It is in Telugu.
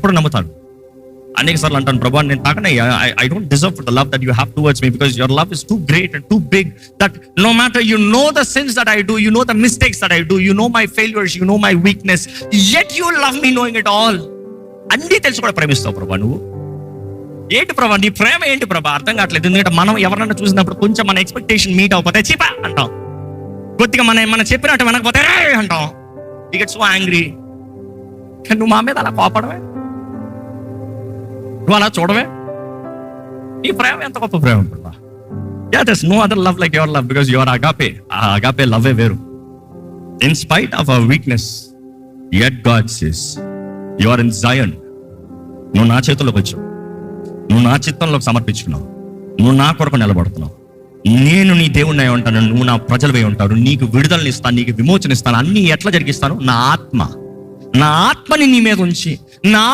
ఎప్పుడు నమ్ముతాను. అనేక సార్లు అంటాను, ప్రభా నేను తాకనే I don't deserve the love that you have towards me, because your love is too great and too big that no matter you know the sins that I do, you know the mistakes that I do, you know my failures, you know my weakness, yet you love me knowing it all. అన్నీ తెలిసి కూడా ప్రేమిస్తావు ప్రభా నువ్వు. ఏంటి ప్రభా నీ ప్రేమ ఏంటి ప్రభా? అర్థం కావట్లేదు. ఎందుకంటే మనం ఎవరన్నా చూసినప్పుడు కొంచెం మన ఎక్స్పెక్టేషన్ మీట్ అవ్వకపోతే చీపా అంటాం, కొద్దిగా మనం చెప్పినట్టు వినకపోతే అంటాం, యు గెట్ సో యాంగ్రీ. కానీ నువ్వు మా మీద అలా కోపడమే, నువ్వు అలా చూడవే. నీ ప్రేమ ఎంత గొప్ప ప్రేమ ప్రభా. there's no other love like your love, because you are agape. ఆ agape love వేరు. In spite of our weakness, yet God says, you are in Zion. నువ్వు నా చేతుల్లోకి వచ్చావు, నువ్వు నా చిత్తంలోకి సమర్పించుకున్నావు, నువ్వు నా కొరకు నిలబడుతున్నావు. నేను నీ దేవుడిని అయి ఉంటాను, నువ్వు నా ప్రజలవై ఉంటారు. నీకు విడుదలని ఇస్తాను, నీకు విమోచన ఇస్తాను. అన్ని ఎట్లా జరిగిస్తాను? నా ఆత్మని నీ మీద ఉంచి, నా